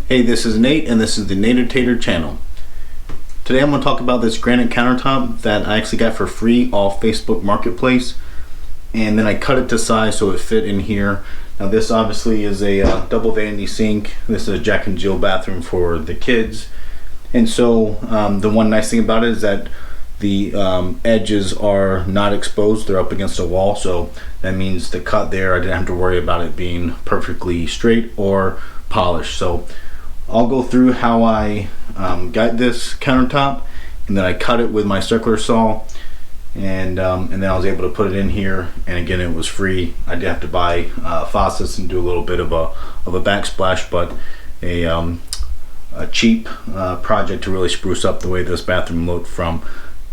Hey, this is Nate and this is the Nader Tater channel. Today I'm going to talk about this granite countertop that I actually got for free off Facebook Marketplace, and then I cut it to size so it fit in here. Now this obviously is a double vanity sink. This is a Jack and Jill bathroom for the kids, and so the one nice thing about it is that the edges are not exposed. They're up against a wall, so that means the cut there, I didn't have to worry about it being perfectly straight or polished. So I'll go through how I got this countertop, and then I cut it with my circular saw, and then I was able to put it in here. And again, it was free. I did have to buy faucets and do a little bit of a backsplash, but a cheap project to really spruce up the way this bathroom looked from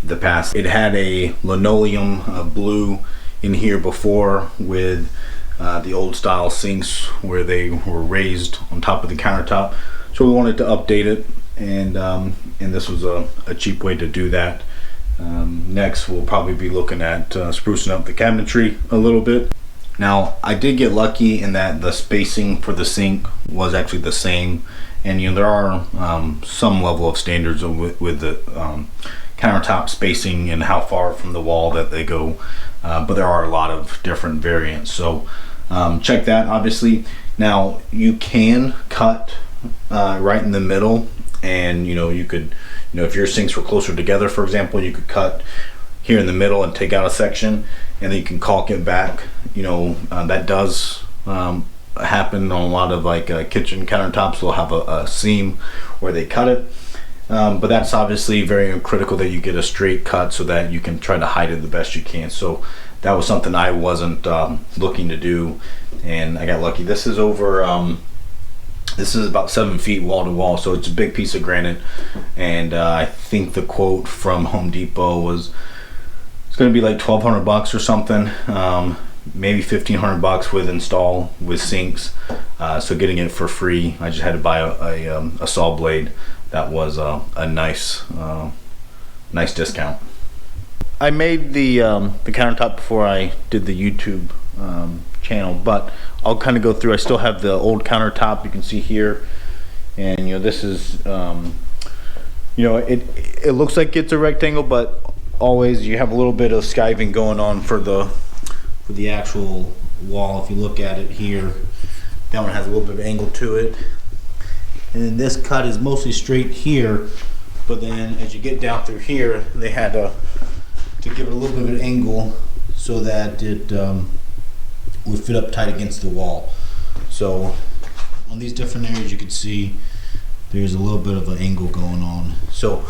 the past. It had a linoleum blue in here before with the old style sinks where they were raised on top of the countertop, so we wanted to update it, and this was a cheap way to do that. Next we'll probably be looking at sprucing up the cabinetry a little bit. Now I did get lucky in that the spacing for the sink was actually the same, and you know there are some level of standards with the countertop spacing and how far from the wall that they go, but there are a lot of different variants, so check that. Obviously now you can cut right in the middle, and you could, if your sinks were closer together, for example, you could cut here in the middle and take out a section, and then you can caulk it back. That does happen on a lot of kitchen countertops. They'll have a seam where they cut it. But that's obviously very critical that you get a straight cut so that you can try to hide it the best you can. So that was something I wasn't looking to do, and I got lucky. This is over, this is about 7 feet wall to wall, so it's a big piece of granite. And I think the quote from Home Depot was it's going to be like $1,200 or something, maybe $1,500 with install with sinks. So getting it for free, I just had to buy a saw blade. That was a nice discount. I made the countertop before I did the YouTube channel, but I'll kind of go through. I still have the old countertop, you can see here, and this is it looks like it's a rectangle, but always you have a little bit of skiving going on for the actual wall. If you look at it here, that one has a little bit of angle to it. And then this cut is mostly straight here, but then as you get down through here, they had to give it a little bit of an angle so that it would fit up tight against the wall. So on these different areas you can see there's a little bit of an angle going on. So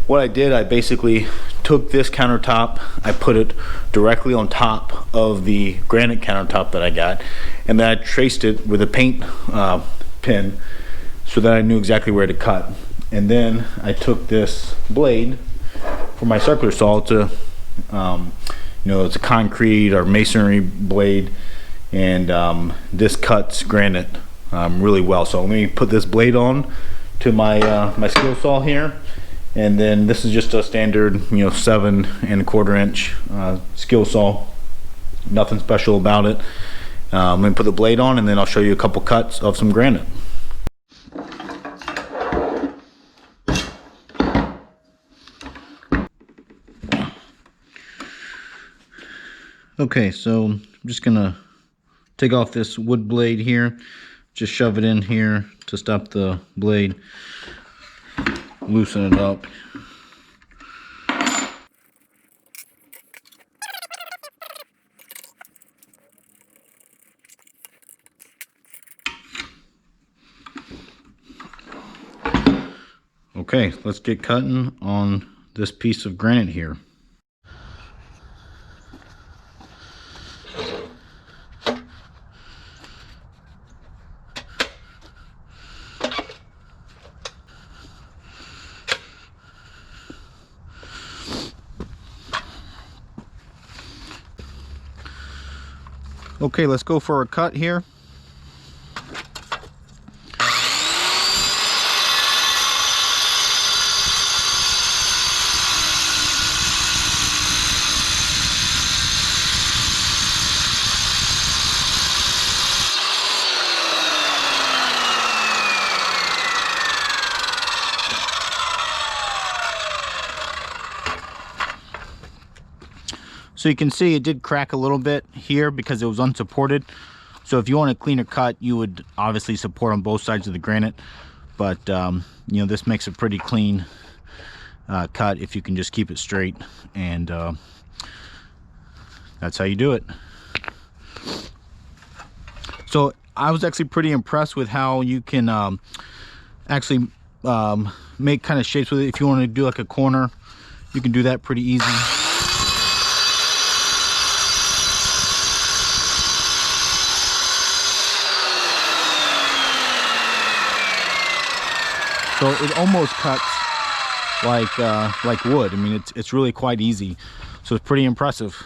what I did, I basically took this countertop, I put it directly on top of the granite countertop that I got, and then I traced it with a paint pen so that I knew exactly where to cut. And then I took this blade for my circular saw. It's a it's a concrete or masonry blade, and this cuts granite really well. So let me put this blade on to my my skill saw here, and then this is just a standard 7 1/4 inch skill saw. Nothing special about it. Let me put the blade on, and then I'll show you a couple cuts of some granite. Okay, so I'm just gonna take off this wood blade here, just shove it in here to stop the blade, loosen it up. Okay, let's get cutting on this piece of granite here. Okay, let's go for a cut here. So you can see it did crack a little bit here because it was unsupported. So if you want a cleaner cut, you would obviously support on both sides of the granite. But you know, this makes a pretty clean cut if you can just keep it straight, and that's how you do it. So I was actually pretty impressed with how you can actually make kind of shapes with it. If you want to do like a corner, you can do that pretty easy. So it almost cuts like wood. I mean, it's really quite easy. So it's pretty impressive.